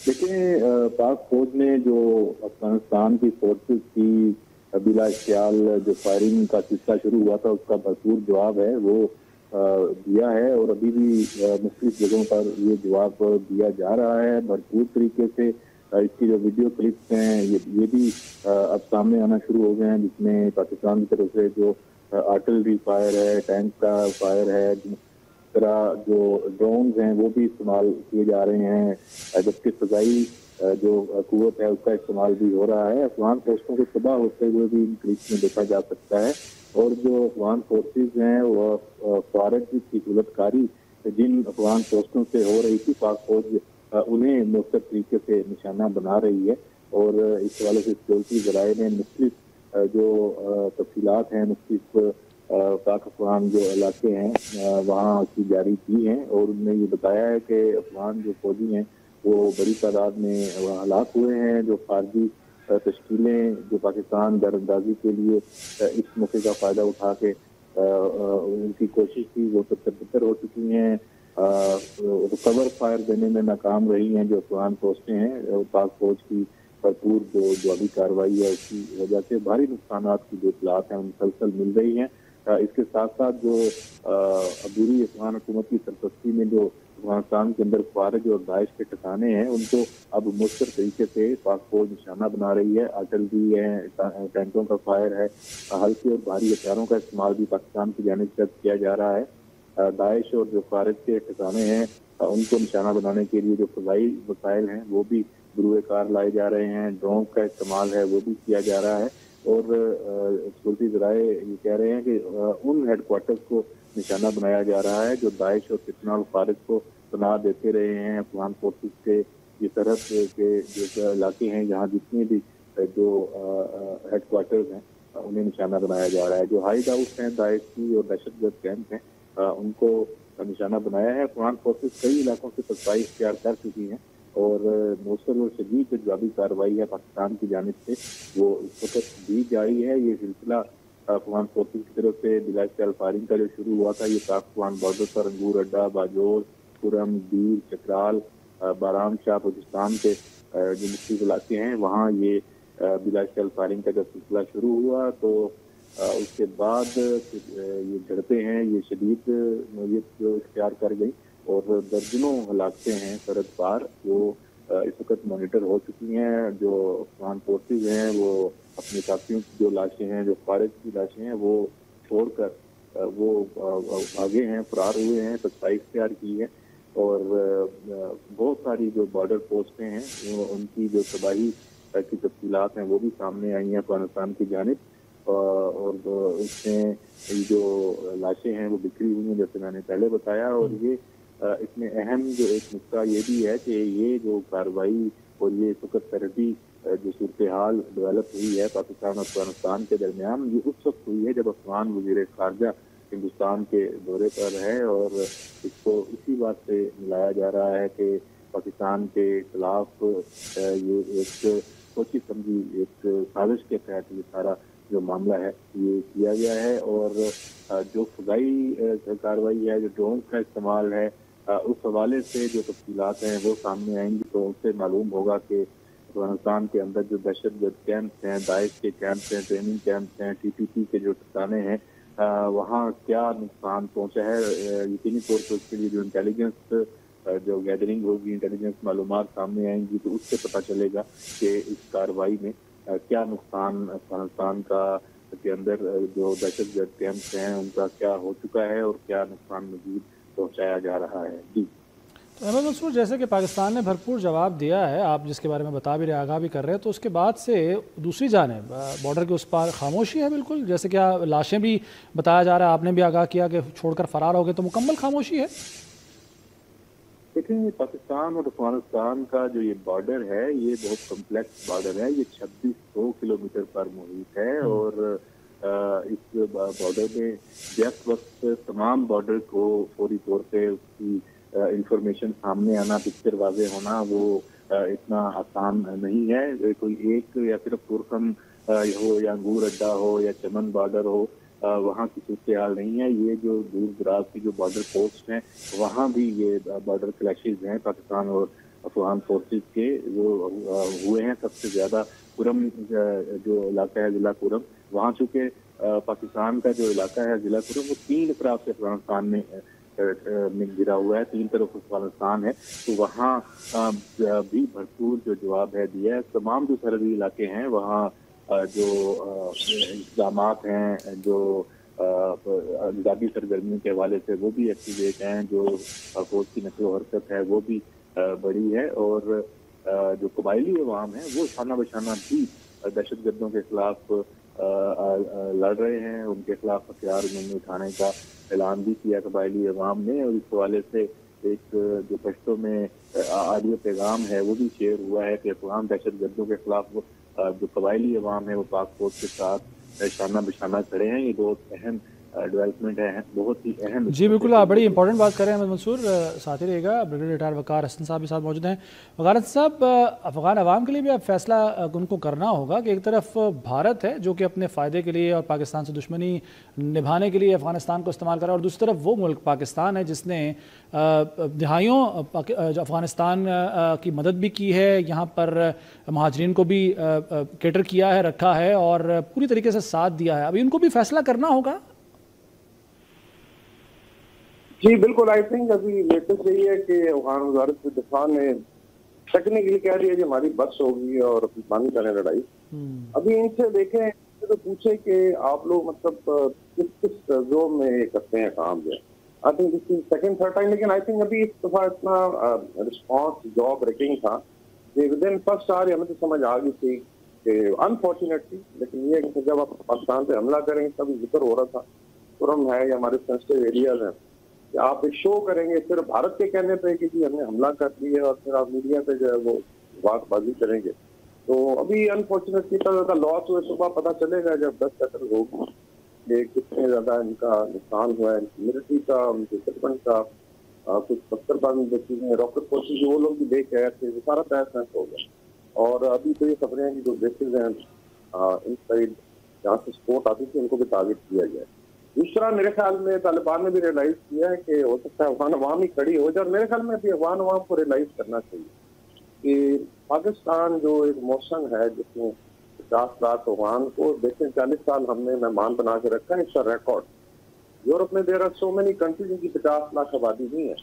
देखिए, पाक फौज ने जो अफगानिस्तान की फोर्सेस की बिला इख्तियार जो फायरिंग का सिलसिला शुरू हुआ था, उसका भरपूर जवाब है वो दिया है। और अभी भी मुख्तलिफ जगहों पर ये जवाब दिया जा रहा है भरपूर तरीके से। इसकी जो वीडियो क्लिप्स हैं ये भी अब सामने आना शुरू हो गए हैं, जिसमें पाकिस्तान की तरफ से जो आर्टिलरी फायर है, टैंक का फायर है, तरह जो ड्रोन्स हैं वो भी इस्तेमाल किए जा रहे हैं, जबकि फ़ज़ाई जो कुव्वत है उसका इस्तेमाल भी हो रहा है। अफगान पोस्टों को तबाह होते हुए भी इन क्लिप्स में देखा जा सकता है। और जो अफगान फोर्सेज हैं वो फारज की सूरतकारी जिन अफगान पोस्टों से हो रही थी, पाक फौज उन्हें मौसर तरीके से निशाना बना रही है। और इस हवाले से सिक्योरिटी ज़राए ने मुख्तलिफ जो तफसीलात हैं, मुख्तलिफ पाक अफगान जो इलाके हैं वहाँ की जारी की हैं। और उन्होंने ये बताया है कि अफगान जो फौजी हैं वो बड़ी तादाद में हलाक हुए हैं। जो खारजी तश्कीलें जो पाकिस्तान दरअंदाजी के लिए इस मौके का फ़ायदा उठा के उनकी कोशिश थी वो तितर हो चुकी हैं। कवर फायर देने में नाकाम रही हैं जो अफगान पोस्टें हैं। पाक फौज की भरपूर जो जवाबी कार्रवाई है उसकी वजह से भारी नुकसान की जो इतलात हैं मुसलसल मिल रही हैं। इसके साथ साथ जो अबूरी अफगान हुकूमत की सरपरस्ती में जो अफगानिस्तान के अंदर फारज और दाइश के ठिकाने हैं उनको अब मुस्तर तरीके से पाक फौज निशाना बना रही है। आर्टिलरी है, टैंकों का फायर है, हल्के और भारी हथियारों का इस्तेमाल भी पाकिस्तान की जानिब से किया जा रहा है। दाइश और जो फारज के ठिकाने हैं उनको निशाना बनाने के लिए जो फ़ज़ाई वसाइल हैं वो भी बरूए कार लाए जा रहे हैं, ड्रोन का इस्तेमाल है वो भी किया जा रहा है। और सिक्योरिटी ज़राए ये कह रहे हैं कि उन हेडक्वार्टर्स को निशाना बनाया जा रहा है जो दाइश और फितना और फारज को पनाह देते रहे हैं। अफगान फोर्सेस के ये सरहद के जो इलाके हैं जहाँ जितने भी जो हेडक्वार्टर्स हैं उन्हें निशाना बनाया जा रहा है। जो हाइड हाउस हैं दाइश की और दहशतगर्द कैंप हैं उनको निशाना बनाया है। अफगान फोर्सेस कई इलाकों से सफाई इख्तियार कर चुकी हैं और मौसर और शदीद जो जवाबी कार्रवाई है पाकिस्तान की जानिब से वो इस वक्त भी जारी है। ये सिलसिला अफगान फोर्सेस की तरफ से बिला इख्तियार फायरिंग का जो शुरू हुआ था, ये पाक अफगान बॉर्डर पर अंगूर अड्डा, बाजोर, खुरम, बीर, चकराल, बाराम शाह, बलूचिस्तान के जो मुख्तलिफ इलाके हैं वहाँ ये बिला इख्तियार फायरिंग का जब सिलसिला शुरू हुआ तो उसके बाद ये झड़पें हैं ये शदीद नौयत जो इख्तियार कर गई और दर्जनों हलाकतें हैं सरहद पार जो इस वक्त मॉनिटर हो चुकी हैं। जो अफगान फोर्सेज हैं वो अपने साथियों की जो लाशें हैं, जो फारज की लाशें हैं वो छोड़कर वो आगे हैं, फरार हुए हैं, सच्चाई इख्तियार की है। और बहुत सारी जो बॉर्डर पोस्टें हैं उनकी जो तबाही की तफसीलात हैं वो भी सामने आई हैं अफगानिस्तान की जानिब। और उसमें जो लाशें हैं वो बिखरी हुई हैं जैसे मैंने पहले बताया। और ये इसमें अहम जो एक नुकता ये भी है कि ये जो कार्रवाई और ये इस वक्त सरहदी जो सूरत हाल डेवलप हुई है पाकिस्तान और अफगानिस्तान के दरमियान, ये उस वक्त हुई है जब अफगान वज़ीर ख़ारजा हिंदुस्तान के दौरे पर है। और इसको इसी बात से मिलाया जा रहा है कि पाकिस्तान के खिलाफ ये एक सोची समझी एक साजिश के तहत ये सारा जो मामला है ये किया गया है। और जो फ़ज़ाई कार्रवाई है, जो ड्रोन का इस्तेमाल है, उस हवाले से जो तफसीलात हैं वो सामने आएंगी तो उससे मालूम होगा कि अफगानिस्तान के अंदर जो दहशतगर्द कैंप्स हैं, दाइश के कैंप्स हैं, ट्रेनिंग कैंप्स हैं, TTP के जो ठिकाने हैं वहाँ क्या नुकसान पहुँचा है। यकीनी तौर पर उसके लिए जो इंटेलिजेंस जो गैदरिंग होगी, इंटेलिजेंस मालूमात सामने आएंगी तो उससे पता चलेगा कि इस कार्रवाई में क्या नुकसान अफगानिस्तान का के अंदर जो दहशतगर्द कैंप्स हैं उनका क्या हो चुका है और क्या नुकसान मजीद पहुँचाया जा रहा है। जी तो अहमद मंसूर, जैसे कि पाकिस्तान ने भरपूर जवाब दिया है, आप जिसके बारे में बता भी रहे, आगाह भी कर रहे हैं, तो उसके बाद से दूसरी जानिब बॉर्डर के उस पार खामोशी है बिल्कुल, जैसे कि लाशें भी बताया जा रहा है, आपने भी आगाह किया कि छोड़कर फरार हो गए, तो मुकम्मल खामोशी है। देखिए, पाकिस्तान और अफगानिस्तान का जो ये बॉर्डर है ये बहुत कम्प्लेक्स बॉर्डर है। ये 2600 किलोमीटर पर मुहित है और इस बॉर्डर में जिस वक्त तमाम बॉर्डर को फौरी तौर पे उसकी इंफॉर्मेशन सामने आना, पिक्चर वाजे होना वो इतना आसान नहीं है। कोई एक या सिर्फ तुरखम हो या अंगूर अड्डा हो या चमन बॉर्डर हो वहाँ की सूरत हाल नहीं है। ये जो दूर दराज की जो बॉर्डर पोस्ट हैं वहाँ भी ये बॉर्डर क्लैशेज हैं पाकिस्तान और अफगान फोर्सेस के जो हुए हैं। सबसे ज्यादा कुरम जो इलाका है, जिला कुरम, वहाँ चूंकि पाकिस्तान का जो इलाका है जिला कुरम, वो 3 अतराफ से अफगानिस्तान में घिरा हुआ है, 3 तरफ अफगानिस्तान है, तो वहाँ भी भरपूर जो जवाब है दिया है। तमाम जो सरहदी इलाके हैं वहाँ जो इंतजाम हैं, जो आजादी सरगर्मियों के हवाले से वो भी एक्टिवेट हैं, जो फौज की नकलो हरकत है वो भी बड़ी है, और जो कबायली अवाम है वो शाना बशाना भी दहशत गर्दों के खिलाफ लड़ रहे हैं। उनके खिलाफ हथियार उन्होंने उठाने का ऐलान भी किया कबायली अवाम ने, और इस हवाले से एक जो पश्तो में ऑडियो पैगाम है वो भी शेयर हुआ है कि अफगान दहशत गर्दों के खिलाफ जो कबायली अवाम है वो पाक फौज के साथ शाना बशाना खड़े हैं। ये बहुत अहम डेवलपमेंट है, बहुत ही अहम। जी बिल्कुल, आप बड़ी इंपॉर्टेंट बात कर रहे हैं अहमद मंसूर। साथ ही रहेगा ब्रिगेडियर रिटायर वकार हसन साहब भी साथ मौजूद हैं। वकार हसन साहब, अफगान अवाम के लिए भी अब फैसला उनको करना होगा कि एक तरफ भारत है जो कि अपने फ़ायदे के लिए और पाकिस्तान से दुश्मनी निभाने के लिए अफगानिस्तान को इस्तेमाल करा, और दूसरी तरफ वो मुल्क पाकिस्तान है जिसने दहाइयों अफगानिस्तान की मदद भी की है, यहाँ पर महाजरीन को भी केटर किया है, रखा है और पूरी तरीके से साथ दिया है। अभी उनको भी फैसला करना होगा। जी बिल्कुल, आई थिंक अभी लेटेस्ट यही है कि अफगान वज़ारत दिफा ने टेक्निकली कह दिया कि हमारी बस होगी और पानी करें लड़ाई। अभी इनसे देखें तो पूछे कि आप लोग मतलब किस किस जोन में ये करते हैं काम जो, I think this is second third time, लेकिन आई थिंक अभी इस दफा इतना रिस्पॉन्स जॉब रेटिंग था कि विद इन फर्स्ट आवर हमें तो समझ आ गई थी कि अनफॉर्चुनेटली, लेकिन ये जब आप पाकिस्तान पे हमला करेंगे तभी जिक्र हो रहा था कुरम है या हमारे सेंसिटिव एरियाज हैं, आप एक शो करेंगे सिर्फ भारत के कहने पे कि जी हमने हमला कर दिया और फिर आप मीडिया पे जो है वो बातबाजी करेंगे। तो अभी अनफॉर्चुनेटली का लॉस हुआ, सुबह पता चलेगा जब 10 सेटल होगी कि कितने ज्यादा इनका नुकसान हुआ है, मिलिट्री का, उनके इक्विपमेंट का, कुछ पत्थरबाजी चीजें, रॉकेट कोशिश वो लोग भी देख रहे थे, वो सारा तहस हो गया। और अभी तो ये खबरें हैं कि जो बेसिस हैं इन साइड जहाँ से सपोर्ट आती थी उनको भी टारगेट किया गया। दूसरा मेरे ख्याल में तालिबान ने भी रियलाइज किया है कि हो सकता है अफगान अवाम ही खड़ी हो जाए, और मेरे ख्याल में भी अफगान अवाम को रियलाइज करना चाहिए कि पाकिस्तान जो एक मोशन है जिसमें 50 लाख अफगान को देखें 40 साल हमने मेहमान बना के रखा है, इसका रिकॉर्ड यूरोप में there are so many countries जिनकी 50 लाख आबादी नहीं है,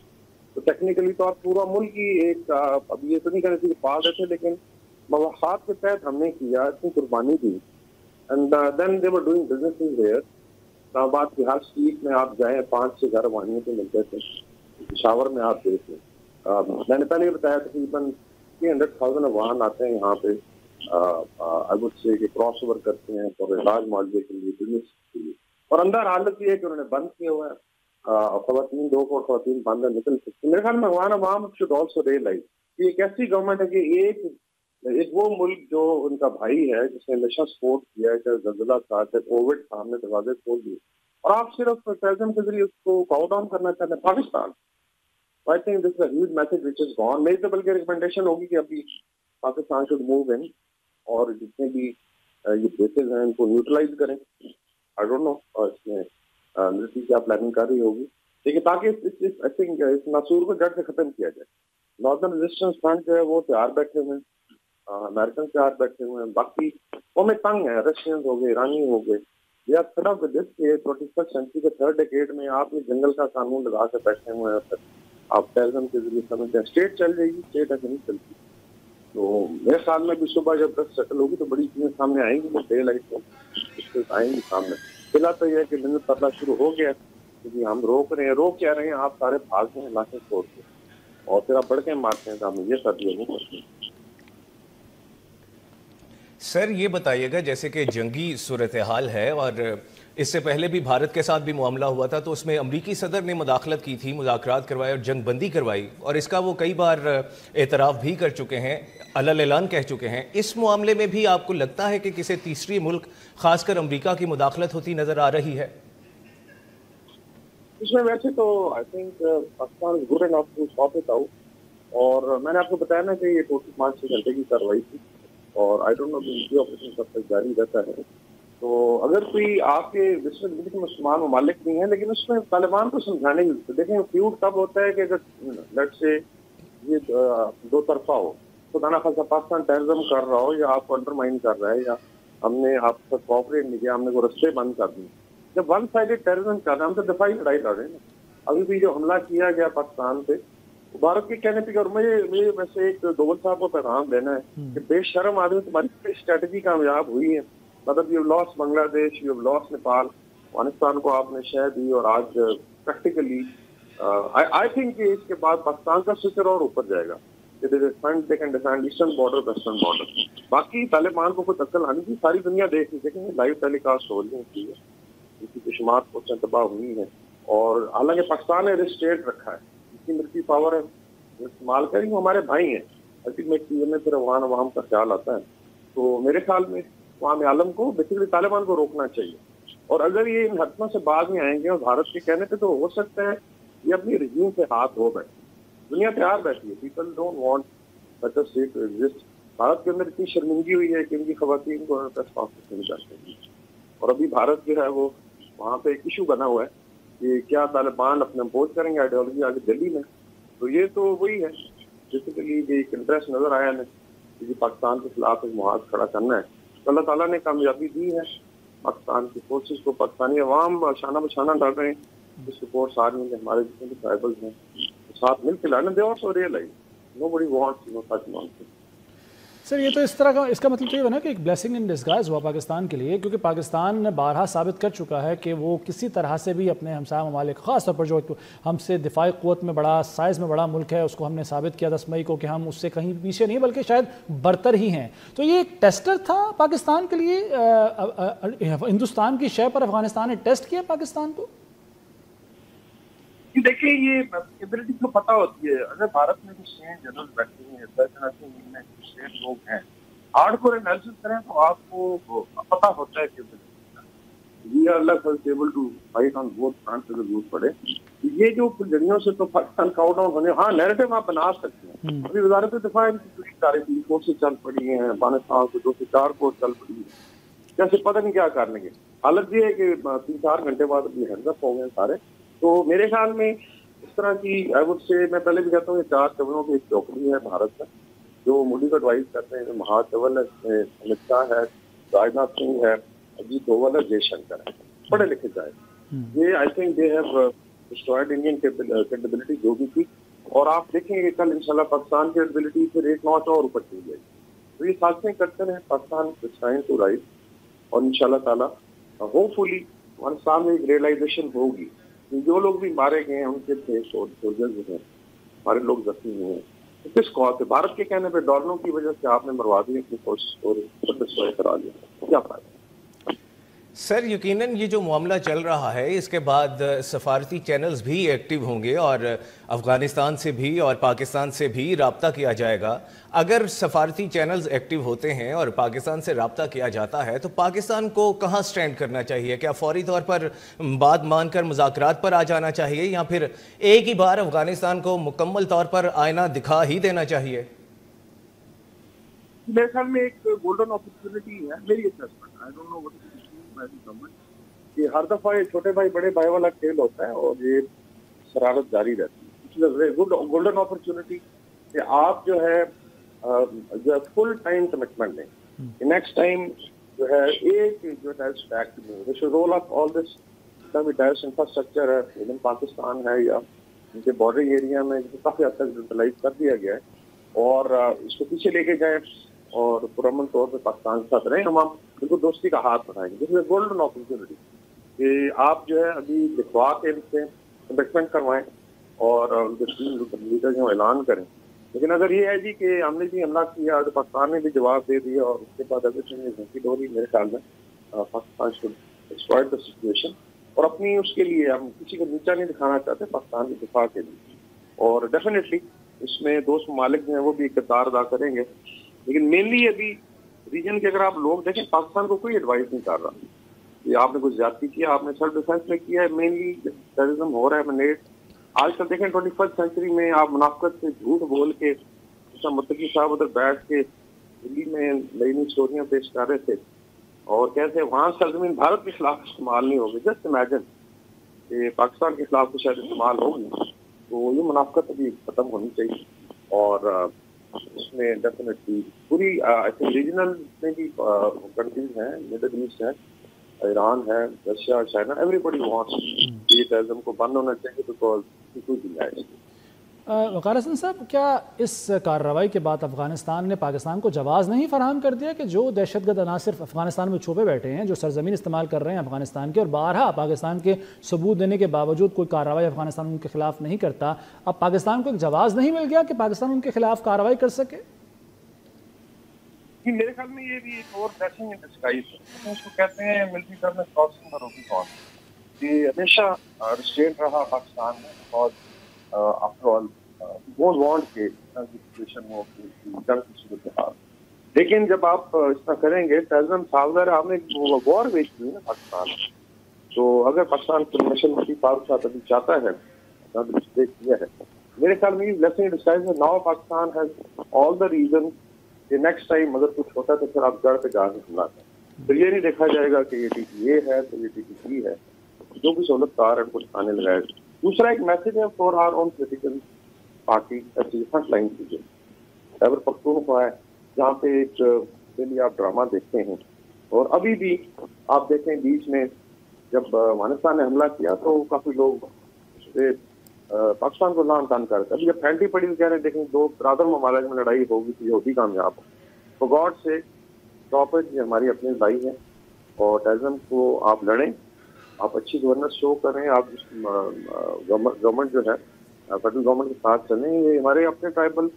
तो टेक्निकली तो आप पूरा मुल्क ही एक, अब ये तो नहीं कहने से पा रहे थे, लेकिन मवाहात के तहत हमने किया, इतनी कुर्बानी दी, and then they were doing business here. Islamabad की हर स्ट्रीट में आप जाएं 5 से घर वानियों के मिलते थे, पिशावर में आप देखें, मैंने पहले ही बताया तकरीबन 300,000 अफगान आते हैं यहाँ पे, I would say cross over करते हैं और इलाज मुआवजे के लिए, बिजनेस के लिए, और अंदर हालत ये है कि उन्होंने बंद किया हुआ है, खवातीन 2 करोड़ खवातीन बंद निकल सकते। मेरे ख्याल में अफगान अवाम शुड ऑल्सो रियलाइज कि एक ऐसी गवर्नमेंट है कि एक वो मुल्क जो उनका भाई है जिसने हमेशा सपोर्ट किया है, चाहे जल्जला था, चाहे कोविड था, हमने दरवाजे खोल दिए, और आप सिर्फ टेररिज्म के जरिए उसको काउ डाउन करना चाहते हैं Pakistan. I think this is a huge message which is gone. मेरी तो बल्कि रिकमेंडेशन होगी कि अभी पाकिस्तान शुड मूव इन और जितने भी ये बेसेज हैं इनको न्यूट्रलाइज करें। आई डोंट नो इसमें मिलिट्री क्या प्लानिंग कर रही होगी, लेकिन ताकि आई थिंक इस नासूर को जड़ से खत्म किया जाए। नॉर्दर्न रेजिस्टेंस फ्रंट जो है वो तैयार बैठे हुए हैं, अमेरिकन तैयार बैठे हुए हैं, बाकी वो में तंग है, रशियंस हो गए, ईरानी हो गए, या तरफ दिस 21st सेंचुरी के थर्ड डेकेड में आप ये जंगल का कानून लगा के बैठे हुए हैं, आप टेररिज्म के जरिए समझते हैं स्टेट चल जाएगी, स्टेट ऐसे नहीं चलती। तो मेरे ख्याल में भी सुबह जब 10 सेटल होगी तो बड़ी चीजें सामने आएंगी, तो डे लाइट को आएंगी सामने। फिलहाल तो यह कि दिन पता शुरू हो गया क्योंकि हम रोक रहे हैं, रोक क्या रहे हैं, आप सारे भाग रहे हैं लाशें छोड़ के और फिर आप बढ़ के मारते हैं, तो हम ये कर दिया। सर ये बताइएगा, जैसे कि जंगी सूरत हाल है और इससे पहले भी भारत के साथ भी मामला हुआ था, तो उसमें अमरीकी सदर ने मुदाखलत की थी, मुज़ाकरात करवाए और जंग बंदी करवाई, और इसका वो कई बार एतराफ़ भी कर चुके हैं, अलल ऐलान कह चुके हैं। इस मामले में भी आपको लगता है कि किसी तीसरी मुल्क खासकर अमरीका की मुदाखलत होती नज़र आ रही है? इसमें वैसे तो I think Pakistan is good enough to sort it out, और मैंने आपको बताया ना कि ये टोटल 5-6 घंटे की कार्रवाई थी, और आई डोंट नो कि ऑपरेशन कब तक जारी रहता है। तो अगर कोई आपके विश्व के मुसलमान ममालिक नहीं है, लेकिन उसमें तालिबान को समझाने की, देखें फ्यूड तब होता है कि अगर लेट्स से یہ دو طرفہ ہو. خدا نہ خاصا پاکستان ٹیررزم کر رہا ہو یا آپ کو انڈرمائن کر رہا ہے یا ہم نے آپ سے کوآپریٹ نہیں کیا, ہم نے وہ رستے بند کر دیے. جب ون سائڈڈ ٹیررزم کر رہے ہیں, ہم تو دفاعی لڑائی لڑ رہے ہیں نا. ابھی بھی جو حملہ کیا گیا پاکستان پہ بھارت کے کہنے پہ, اور مجھے ویسے ایک دوول صاحب کو پیغام دینا ہے کہ بے شرم آدمی تمہاری اسٹریٹجی کامیاب ہوئی ہے. مطلب یو لاس بنگلہ دیش, یو لاس نیپال, افغانستان کو آپ نے شہ دی, اور آج پریکٹیکلی آئی تھنک کہ اس کے بعد پاکستان کا فیوچر اور اوپر جائے گا. Eastern border, western border. باقی طالبان کو کوئی دخل آنی تھی, ساری دنیا دیکھ رہی ہے, لائیو ٹیلی کاسٹ ہو رہی ہے, اس کی بے شمار فوجیں تباہ ہوئی ہیں. اور حالانکہ پاکستان نے ریسٹریٹ رکھا ہے, اس کی ملٹری پاور ہے استعمال کریں, وہ ہمارے بھائی ہیں. الٹیمیٹلی میں پھر افغان عوام کا خیال آتا ہے. تو میرے خیال میں عوام عالم کو بیسیکلی طالبان کو روکنا چاہیے. اور اگر یہ ان حرکتوں سے بعد میں آئیں گے, اور بھارت کے کہنے پہ تو ہو سکتا ہے یہ اپنی رجیم سے ہاتھ ہو بیٹھے. دنیا تیار بیٹھی ہے, people don't want such a state to exist. Bharat کے اندر اتنی شرمندگی ہوئی ہے کہ ان کی خواتین کو پریس کانفرنس نہیں کر سکتی. اور ابھی بھارت جو ہے وہ وہاں پہ ایک ایشو بنا ہوا ہے کہ کیا طالبان اپنے امپوز کریں گے آئیڈیالوجی آگے دہلی میں. تو یہ تو وہی ہے بیسیکلی ایک انٹرسٹ نظر آیا ہے کہ پاکستان کے خلاف ایک محاذ کھڑا کرنا ہے. اللہ تعالیٰ نے کامیابی دی ہے پاکستان کی فورسز کو. پاکستانی عوام شانہ بشانہ ڈال رہے ہیں. اس رپورٹس آ رہی ہیں کہ ہمارے جتنے بھی ٹرائبلز ہیں ساتھ مل کے لانا. They also realize nobody wants such nonsense. Sir یہ تو اس طرح کا, اس کا مطلب تو یہ بنا کہ ایک بلیسنگ ان ڈسگائز ہوا پاکستان کے لیے, کیونکہ پاکستان نے بارہا ثابت کر چکا ہے کہ وہ کسی طرح سے بھی اپنے ہمسایہ ممالک, خاص طور پر جو ہم سے دفاعی قوت میں بڑا, سائز میں بڑا ملک ہے, اس کو ہم نے ثابت کیا 10 مئی کو کہ ہم اس سے کہیں پیچھے نہیں بلکہ شاید برتر ہی ہیں. تو یہ ایک ٹیسٹر تھا پاکستان کے لیے, ہندوستان کی شے پر افغانستان نے ٹیسٹ کیا پاکستان کو. دیکھیں یہ ایبلٹی کو پتہ ہوتی ہے. اگر بھارت میں کچھ ہیں جنرل بیٹھے ہیں, کچھ لوگ ہیں, ہارڈ کور انالیسس کریں تو آپ کو پتہ ہوتا ہے کہ we are able to fight on both front سے ضرورت پڑے. یہ جو جڑیوں سے تو پاکستان کا آؤٹ آؤٹ ہونے, ہاں نیریٹو آپ بنا سکتے ہیں. ابھی وزارت دفاع کی فورسیں چل پڑی ہیں, افغانستان سے 2 سے 4 فورس چل پڑی ہیں, جیسے پتہ نہیں کیا کرنے کے. حالت یہ ہے کہ 3-4 گھنٹے بعد ابھی ہینڈ اپ ہو گئے سارے. تو میرے خیال میں اس طرح کی آئی وڈ سے, میں پہلے بھی کہتا ہوں, یہ 4 چولوں کی ایک چوکڑی ہے بھارت کا, جو مودی کو ایڈوائز کرتے ہیں. مہا چول ہے, اس میں امت شاہ ہے, راجناتھ سنگھ ہے, اجیت دوول ہے, جے شنکر ہے, پڑھے لکھے جائے. یہ I think they have destroyed Indian capability جو بھی تھی. اور آپ دیکھیں گے کل انشاءاللہ پاکستان کی ایبلٹی پھر 1 نوچ اور اوپر چل جائے گی. تو یہ سازشیں کرتے رہے پاکستان ٹرائنگ ٹو رائز, اور انشاءاللہ تعالیٰ ہوپ فلی افغانستان میں ایک ریئلائزیشن ہوگی. جو لوگ بھی مارے گئے ہیں ان کے تھے سولجرز ہیں, ہمارے لوگ زخمی ہوئے ہیں. کس کو آتے بھارت کے کہنے پہ ڈالروں کی وجہ سے آپ نے مروا دی اپنی کوشش اور کرا لیا, کیا فائدہ. سر یقیناً یہ جو معاملہ چل رہا ہے اس کے بعد سفارتی چینلز بھی ایکٹیو ہوں گے, اور افغانستان سے بھی اور پاکستان سے بھی رابطہ کیا جائے گا. اگر سفارتی چینلز ایکٹیو ہوتے ہیں اور پاکستان سے رابطہ کیا جاتا ہے تو پاکستان کو کہاں سٹینڈ کرنا چاہیے؟ کیا فوری طور پر بات مان کر مذاکرات پر آ جانا چاہیے, یا پھر ایک ہی بار افغانستان کو مکمل طور پر آئینہ دکھا ہی دینا چاہیے؟ میرے خیال میں ایک گولڈن اپرچونٹی ہے, میری assessment, I don't know what کہ ہر دفعہ یہ چھوٹے بھائی بڑے بھائی والا کھیل ہوتا ہے اور یہ شرارت جاری رہتی ہے. گولڈن اپرچونٹی کہ آپ جو ہے فل ٹائم کمٹمنٹ دیں. نیکسٹ ٹائم جو ہے ایک جو ہے role of all this infrastructure ہے پاکستان ہے یا ان کے بارڈر ایریا میں کافی حد تک یوٹیلائز کر دیا گیا ہے, اور اس کو پیچھے لے کے جائیں اور پرامن طور پہ پاکستان کے ساتھ رہیں. ہم بالکل دوستی کا ہاتھ بڑھائیں گے. جس میں گولڈن اپرچونٹی کہ آپ جو ہے ابھی دکھوا کے ان سے کمٹمنٹ کروائیں اور ان کے لیڈر جو اعلان کریں. لیکن اگر یہ ہے جی کہ ہم نے بھی حملہ کیا تو پاکستان نے بھی جواب دے دیا اور اس کے بعد میرے خیال میں Pakistan should exploit the situation, اور اپنی اس کے لیے ہم کسی کو نیچا نہیں دکھانا چاہتے پاکستان کے دفاع کے لیے. اور ڈیفینیٹلی اس میں دوست ممالک جو ہیں وہ بھی کردار ادا کریں گے. لیکن مینلی ابھی ریجن کے اگر آپ لوگ دیکھیں پاکستان کو کوئی ایڈوائز نہیں کر رہا کہ آپ نے کچھ زیادتی کیا, آپ نے سیلف ڈیفینس میں کیا ہے. مینلی ٹیررزم ہو رہا ہے مینیٹ. آج کل دیکھیں 21 سینچری میں آپ منافقت سے جھوٹ بول کے, جیسا متقی صاحب ادھر بیٹھ کے دلی میں نئی نئی اسٹوریاں پیش کر رہے تھے اور کہتے وہاں سرزمین بھارت کے خلاف استعمال نہیں ہوگی. جسٹ امیجن کہ پاکستان کے خلاف تو شاید استعمال ہوگی. تو یہ منافقت ابھی ختم ہونی چاہیے. اور اس میں ڈیفینیٹلی پوری ریجنل میں بھی کنٹریز ہیں، مڈل ایسٹ ہے، ایران ہے، رشیا، چائنا، ایوری بڈی وانٹس یہ ٹیررزم کو بند ہونا چاہیے بیکاز کوئی بھی وقار حسن صاحب، کیا اس کارروائی کے بعد افغانستان نے پاکستان کو جواز نہیں فراہم کر دیا کہ جو دہشت گرد عناصر افغانستان میں چھپے بیٹھے ہیں، جو سرزمین استعمال کر رہے ہیں افغانستان کے، اور بارہا پاکستان کے ثبوت دینے کے باوجود کوئی کارروائی افغانستان ان کے خلاف نہیں کرتا، اب پاکستان کو ایک جواز نہیں مل گیا کہ پاکستان ان کے خلاف کارروائی کر سکے؟ میرے خیال میں یہ بھی ایک اور بلیسنگ ان ڈسگائز ہے، اس کو کہتے ہیں ملٹری گورنمنٹ کراسنگ دا روبیکون۔ یہ ہمیشہ ریسٹرینٹ رہا پاکستان میں، اور آفٹر آل ڈونٹ وانٹ کہ سچویشن ہو جنگ کی صورتحال، لیکن جب آپ اس طرح کریں گے ٹیررزم سازگار آپ نے وار ویج کی نا پاکستان، تو اگر پاکستان پرمیشن مفتی فاروق صاحب ابھی چاہتا ہے، مسٹیک کیا ہے، میرے خیال میں بلیسنگ ان ڈسگائز ہے۔ Now Pakistan has all the reason کہ نیکسٹ ٹائم اگر کچھ ہوتا ہے تو پھر آپ گھر پہ جا کے حملہ کریں، پھر یہ نہیں دیکھا جائے گا کہ یہ ٹی پی اے ہے تو یہ ٹی پی سی ہے، جو بھی سہولت کار ہے کچھ آنے لگائے۔ دوسرا ایک میسج ہے for our own political party front line کی، خیبر پختونخوا ہے جہاں پہ ایک ڈیلی آپ ڈرامہ دیکھتے ہیں، اور ابھی بھی آپ دیکھیں بیچ میں جب افغانستان نے حملہ کیا تو کافی لوگ پاکستان کو لان تان کرتے، ابھی جب پھینٹی پڑی تو کہہ رہے ہیں دیکھیں دو برادر ممالک میں لڑائی ہوگی تو یہودی کامیاب ہو، تو گاڈ سے اسٹاپ اٹ، یہ ہماری اپنی لڑائی ہے، اور ٹیررزم کو آپ لڑیں، آپ اچھی گورننس شو کریں، آپ گورنمنٹ جو ہے فیڈرل گورنمنٹ کے ساتھ چلیں، یہ ہمارے اپنے ٹرائبل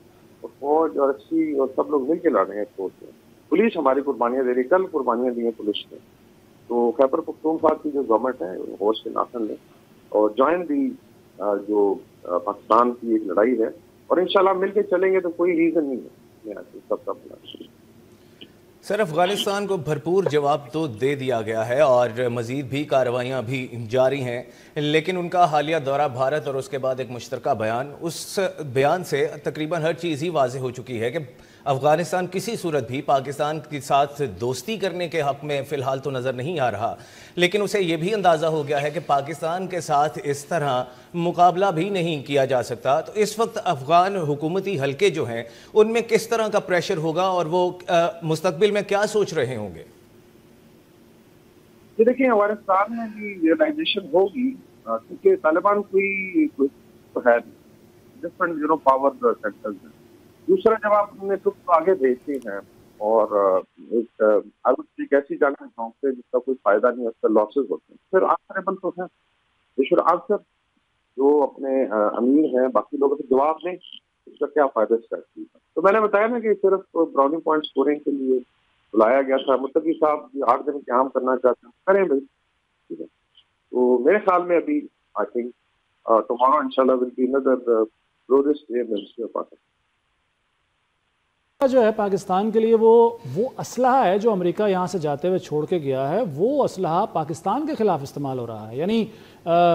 فوج اور ایس سی اور سب لوگ مل کے لڑ رہے ہیں فوج سے، پولیس ہماری قربانیاں دے رہی، کل قربانیاں دی ہیں پولیس نے، تو خیبر پختونخوا کی جو گورنمنٹ ہے ہوش کے ناخن لیں اور جوائن دی جو پاکستان کی ایک لڑائی ہے، اور انشاءاللہ مل کے چلیں گے تو کوئی ریزن نہیں ہے سب کا بلا۔ سر، افغانستان کو بھرپور جواب تو دے دیا گیا ہے اور مزید بھی کارروائیاں بھی جاری ہیں، لیکن ان کا حالیہ دورہ بھارت اور اس کے بعد ایک مشترکہ بیان، اس بیان سے تقریباً ہر چیز ہی واضح ہو چکی ہے کہ افغانستان کسی صورت بھی پاکستان کے ساتھ دوستی کرنے کے حق میں فی الحال تو نظر نہیں آ رہا، لیکن اسے یہ بھی اندازہ ہو گیا ہے کہ پاکستان کے ساتھ اس طرح مقابلہ بھی نہیں کیا جا سکتا۔ تو اس وقت افغان حکومتی حلقے جو ہیں ان میں کس طرح کا پریشر ہوگا اور وہ مستقبل میں کیا سوچ رہے ہوں گے؟ یہ دیکھیں افغانستان میں بھی ریئلائزیشن ہوگی کیونکہ طالبان کوئی ہے ڈفرنٹ پاور سینٹرز ہیں۔ دوسرا جب آپ نے ٹرپ آگے بھیجتے ہیں اور ایک ایسی جنگ میں پہنچتے جس کا کوئی فائدہ نہیں، اس کا لاسز ہوتے ہیں، پھر آنسریبل تو ہے یہ آنسر جو اپنے امیر ہیں باقی لوگوں سے جواب دیں، اس کا کیا فائدہ اسٹریٹجی ہے۔ تو میں نے بتایا نا کہ صرف براؤننگ پوائنٹ اسکورنگ کے لیے بلایا گیا تھا، متقی صاحب 8 دن قیام کرنا چاہتے ہیں، کریں بھائی، ٹھیک ہے۔ تو میرے خیال میں ابھی آئی تھنک ٹمارو انشاءاللہ will be another glorious day in history of Pakistan. جو ہے پاکستان کے لیے وہ اسلحہ ہے جو امریکہ یہاں سے جاتے ہوئے چھوڑ کے گیا ہے، وہ اسلحہ پاکستان کے خلاف استعمال ہو رہا ہے، یعنی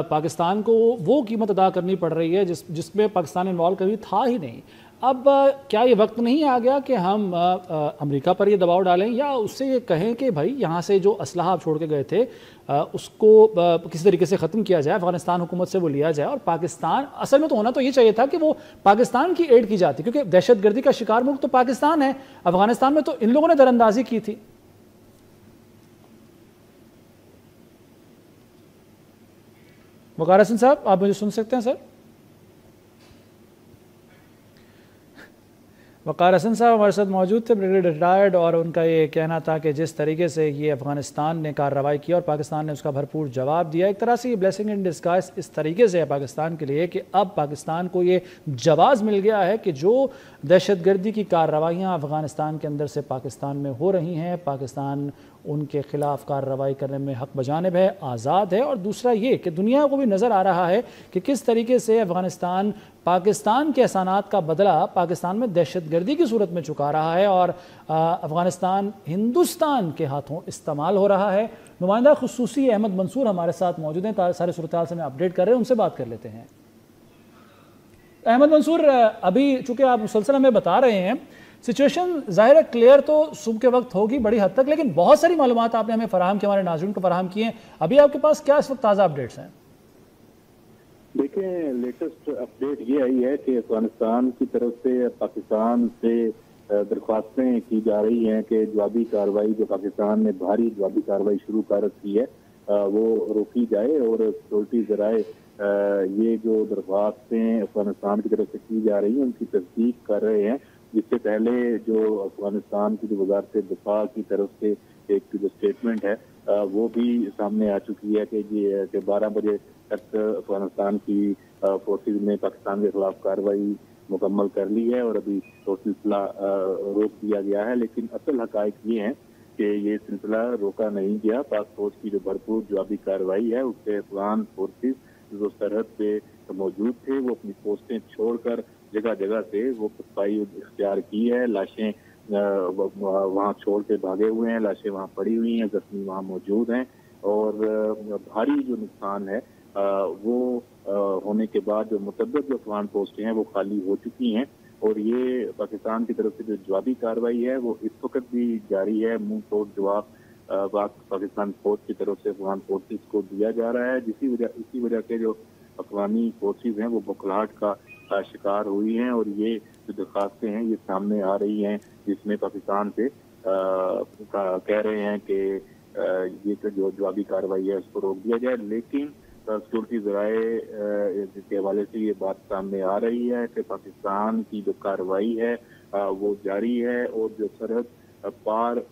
پاکستان کو وہ قیمت ادا کرنی پڑ رہی ہے جس میں پاکستان انوالو کبھی تھا ہی نہیں۔ اب کیا یہ وقت نہیں آ گیا کہ ہم امریکہ پر یہ دباؤ ڈالیں یا اس سے یہ کہیں کہ بھائی یہاں سے جو اسلحہ آپ چھوڑ کے گئے تھے اس کو کسی طریقے سے ختم کیا جائے، افغانستان حکومت سے وہ لیا جائے، اور پاکستان اصل میں تو ہونا تو یہ چاہیے تھا کہ وہ پاکستان کی ایڈ کی جاتی، کیونکہ دہشت گردی کا شکار ملک تو پاکستان ہے، افغانستان میں تو ان لوگوں نے در اندازی کی تھی۔ وقار حسن صاحب، آپ مجھے سن سکتے ہیں؟ سر وقار حسن صاحب ہمارے ساتھ موجود تھے، بریگیڈیئر ریٹائرڈ، اور ان کا یہ کہنا تھا کہ جس طریقے سے یہ افغانستان نے کارروائی کی اور پاکستان نے اس کا بھرپور جواب دیا، ایک طرح سے یہ بلیسنگ ان ڈسگائز اس طریقے سے ہے پاکستان کے لیے کہ اب پاکستان کو یہ جواز مل گیا ہے کہ جو دہشت گردی کی کارروائیاں افغانستان کے اندر سے پاکستان میں ہو رہی ہیں، پاکستان ان کے خلاف کارروائی کرنے میں حق بجانب ہے، آزاد ہے، اور دوسرا یہ کہ دنیا کو بھی نظر آ رہا ہے کہ کس طریقے سے افغانستان پاکستان کے احسانات کا بدلہ پاکستان میں دہشت گردی کی صورت میں چکا رہا ہے، اور افغانستان ہندوستان کے ہاتھوں استعمال ہو رہا ہے۔ نمائندہ خصوصی احمد منصور ہمارے ساتھ موجود ہیں، سارے صورتحال سے میں اپڈیٹ کر رہے ہیں، ان سے بات کر لیتے ہیں۔ احمد منصور، ابھی چونکہ آپ مسلسل ہمیں بتا رہے ہیں سچویشن ظاہر ہے کلیئر تو صبح کے وقت ہوگی بڑی حد تک، لیکن بہت ساری معلومات آپ نے ہمیں فراہم کی، ہمارے ناظرین کو فراہم کی ہیں، ابھی آپ کے پاس کیا اس وقت تازہ اپڈیٹس ہیں؟ دیکھیں देखें, लेटेस्ट अपडेट ये आई है कि अफगानिस्तान की तरफ से पाकिस्तान से दरख्वास्तें की जा रही हैं कि जवाबी कार्रवाई जो पाकिस्तान ने भारी जवाबी कार्रवाई शुरू कर रखी है वो रोकी जाए, और सिक्योरिटी ज़राए ये जो दरख्वास्तें अफगानिस्तान की तरफ से की जा रही हैं उनकी तस्दीक कर रहे हैं। जिससे पहले जो अफगानिस्तान की जो वजारत दिफा की तरफ से एक जो स्टेटमेंट है वो भी सामने आ चुकी है कि 12 बजे तक अफगानिस्तान की फोर्सेज ने पाकिस्तान के खिलाफ कार्रवाई मुकम्मल कर ली है और अभी तो सिलसिला रोक दिया गया है। लेकिन असल हकायक ये हैं कि ये सिलसिला रोका नहीं गया। पाक फौज की जो भरपूर जवाबी कार्रवाई है उससे अफगान फोर्सेज जो सरहद पे मौजूद थे वो अपनी पोस्टें छोड़कर जगह जगह से वो सफाई इख्तियार की है। लाशें वहाँ छोड़ के भागे हुए हैं, लाशें वहाँ पड़ी हुई हैं, जख्मी वहाँ मौजूद हैं, और भारी जो नुकसान है वो होने के बाद जो मुतअद्दिद जो अफगान पोस्टें हैं वो खाली हो चुकी हैं। और ये पाकिस्तान की तरफ से जो जवाबी कार्रवाई है वो इस वक्त भी जारी है। मुंह तोड़ जवाब पाकिस्तान फौज की तरफ से अफगान फोर्सेज को दिया जा रहा है, इसी वजह से जो अफगानी फोर्सेज हैं वो बौखलाहट का शिकार हुई हैं। और ये जो दरखास्तें हैं ये सामने आ रही हैं जिसमें पाकिस्तान से कह रहे हैं कि ये जो जवाबी कार्रवाई है उसको रोक दिया जाए। लेकिन सिक्योरिटी ज़राए के हवाले से ये बात सामने आ रही है कि पाकिस्तान की जो कार्रवाई है वो जारी है, और जो सरहद पार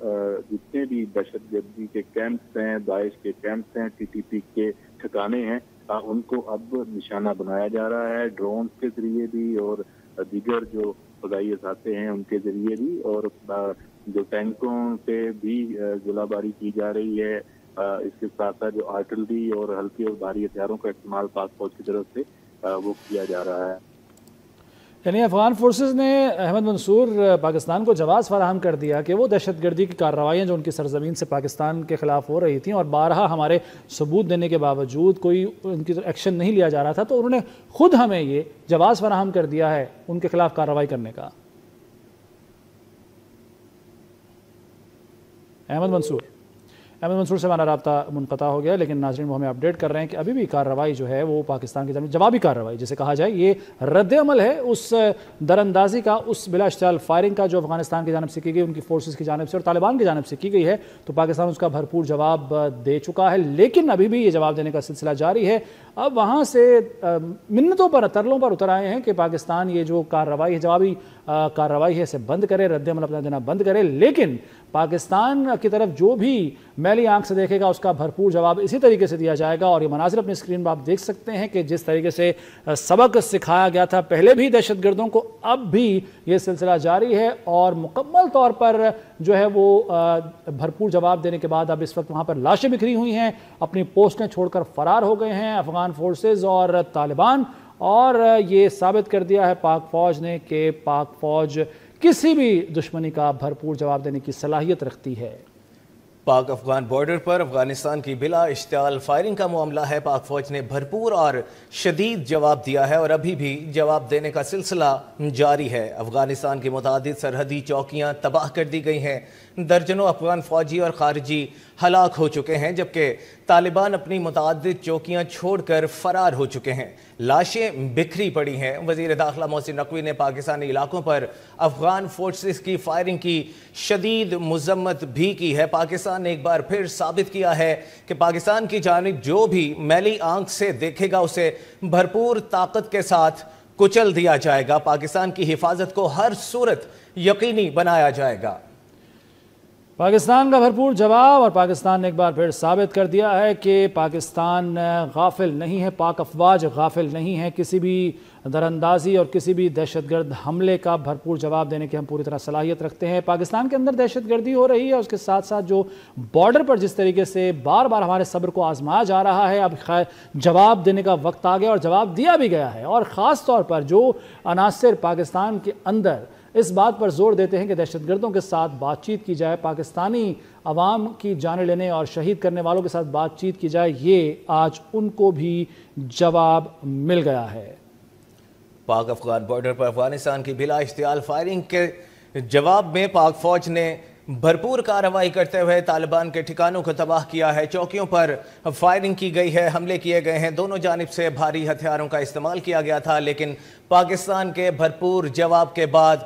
जितने भी दहशतगर्दी के कैंप्स हैं, दाइश के कैंप्स हैं, TTP के ठिकाने हैं, उनको अब निशाना बनाया जा रहा है ड्रोन के जरिए भी और दीगर जो फदाई असाते हैं उनके जरिए भी, और जो टैंकों से भी गोलाबारी की जा रही है। इसके साथ साथ जो आर्टिलरी और हल्के और भारी हथियारों का इस्तेमाल पाक फौज की तरफ से वो किया जा रहा है। यानी अफगान फोर्सेस ने अहमद मंसूर पाकिस्तान को जवाब फराहम कर दिया कि वो दहशतगर्दी की कार्रवाइयाँ जो उनकी सरजमीन से पाकिस्तान के ख़िलाफ़ हो रही थी और बारहा हमारे सबूत देने के बावजूद कोई उनकी एक्शन नहीं लिया जा रहा था, तो उन्होंने खुद हमें ये जवाब फराहम कर दिया है उनके खिलाफ कार्रवाई करने का। अहमद मंसूर से हमारा राब्ता मुनक़ता हो गया, लेकिन नाज़रीन वो हमें अपडेट कर रहे हैं कि अभी भी कार्रवाई जो है वो पाकिस्तान की जानिब जवाबी कार्रवाई जिसे कहा जाए ये रद्द अमल है उस दरअंदाजी का, उस बिला इश्तियाल फायरिंग का जो अफगानिस्तान की जानिब से की गई, उनकी फोर्सेस की जानिब से और तालिबान की जानिब से की गई है। तो पाकिस्तान उसका भरपूर जवाब दे चुका है, लेकिन अभी भी ये जवाब देने का सिलसिला जारी है। अब वहाँ से मिन्नतों पर तरलों पर उतर आए हैं कि पाकिस्तान ये जो कार्रवाई है, जवाबी कार्रवाई है, इसे बंद करे, रद्द अमल अपना देना बंद करे। लेकिन पाकिस्तान की तरफ जो भी मैली आंख से देखेगा उसका भरपूर जवाब इसी तरीके से दिया जाएगा। और ये मनाज़िर अपनी स्क्रीन पर आप देख सकते हैं कि जिस तरीके से सबक सिखाया गया था पहले भी दहशतगर्दों को, अब भी ये सिलसिला जारी है और मुकम्मल तौर पर जो है वो भरपूर जवाब देने के बाद अब इस वक्त वहाँ पर लाशें बिखरी हुई हैं, अपनी पोस्टें छोड़कर फरार हो गए हैं अफगान फोर्सेज और तालिबान। और ये साबित कर दिया है पाक फौज ने कि पाक फौज किसी भी दुश्मनी का भरपूर जवाब देने की सलाहियत रखती है। पाक अफगान बॉर्डर पर अफगानिस्तान की बिला इश्तियाल फायरिंग का मामला है। पाक फौज ने भरपूर और शदीद जवाब दिया है और अभी भी जवाब देने का सिलसिला जारी है। अफगानिस्तान की मुतादिद सरहदी चौकियां तबाह कर दी गई हैं, दर्जनों अफगान फौजी और खारजी हलाक हो चुके हैं, जबकि तालिबान अपनी मुतादिद चौकियां छोड़कर फरार हो चुके हैं। लाशें बिखरी पड़ी हैं। वज़ीर दाखिला मोहसिन नकवी ने पाकिस्तानी इलाकों पर अफगान फोर्सेस की फायरिंग की शदीद मजम्मत भी की है। पाकिस्तान ने एक बार फिर साबित किया है कि पाकिस्तान की जानिब जो भी मैली आंख से देखेगा उसे भरपूर ताकत के साथ कुचल दिया जाएगा। पाकिस्तान की हिफाजत को हर सूरत यकीनी बनाया जाएगा। पाकिस्तान का भरपूर जवाब, और पाकिस्तान ने एक बार फिर साबित कर दिया है कि पाकिस्तान गाफिल नहीं है, पाक अफवाज गाफिल नहीं है। किसी भी दरअंदाजी और किसी भी दहशतगर्द हमले का भरपूर जवाब देने की हम पूरी तरह सलाहियत रखते हैं। पाकिस्तान के अंदर दहशतगर्दी हो रही है, उसके साथ साथ जो बॉर्डर पर जिस तरीके से बार बार हमारे सब्र को आजमाया जा रहा है, अब जवाब देने का वक्त आ गया और जवाब दिया भी गया है। और ख़ास तौर पर जो अनासर पाकिस्तान के अंदर इस बात पर जोर देते हैं कि दहशतगर्दों के साथ बातचीत की जाए, पाकिस्तानी अवाम की जान लेने और शहीद करने वालों के साथ बातचीत की जाए, ये आज उनको भी जवाब मिल गया है। पाक अफगान बॉर्डर पर अफगानिस्तान की बिला इश्तियाल फायरिंग के जवाब में पाक फौज ने بھرپور کارروائی کرتے ہوئے طالبان کے ٹھکانوں کو تباہ کیا ہے، چوکیوں پر فائرنگ کی گئی ہے، حملے کیے گئے ہیں، دونوں جانب سے بھاری ہتھیاروں کا استعمال کیا گیا تھا، لیکن پاکستان کے بھرپور جواب کے بعد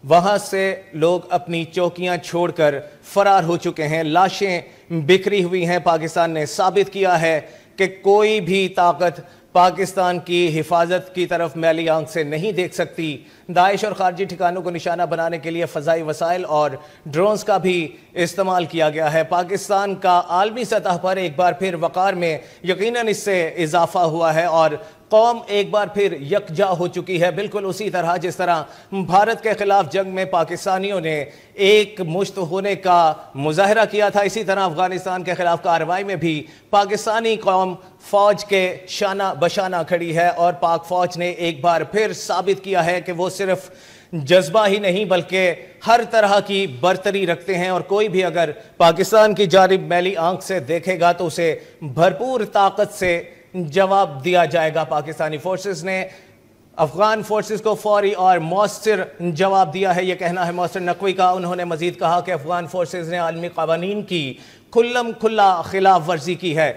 وہاں سے لوگ اپنی چوکیاں چھوڑ کر فرار ہو چکے ہیں، لاشیں بکھری ہوئی ہیں۔ پاکستان نے ثابت کیا ہے کہ کوئی بھی طاقت پاکستان کی حفاظت کی طرف میلی آنکھ سے نہیں دیکھ سکتی۔ داعش اور خارجی ٹھکانوں کو نشانہ بنانے کے لیے فضائی وسائل اور ڈرونز کا بھی استعمال کیا گیا ہے۔ پاکستان کا عالمی سطح پر ایک بار پھر وقار میں یقیناً اس سے اضافہ ہوا ہے اور قوم ایک بار پھر یکجا ہو چکی ہے، بالکل اسی طرح جس طرح بھارت کے خلاف جنگ میں پاکستانیوں نے ایک مشت ہونے کا مظاہرہ کیا تھا، اسی طرح افغانستان کے خلاف کارروائی میں بھی پاکستانی قوم فوج کے شانہ بشانہ کھڑی ہے اور پاک فوج نے ایک بار پھر ثابت کیا ہے کہ وہ صرف جذبہ ہی نہیں بلکہ ہر طرح کی برتری رکھتے ہیں، اور کوئی بھی اگر پاکستان کی جانب میلی آنکھ سے دیکھے گا تو اسے بھرپور طاقت سے جواب دیا جائے گا۔ پاکستانی فورسز نے افغان فورسز کو فوری اور مؤثر جواب دیا ہے، یہ کہنا ہے محسن نقوی کا۔ انہوں نے مزید کہا کہ افغان فورسز نے عالمی قوانین کی کھلم کھلا خلاف ورزی کی ہے۔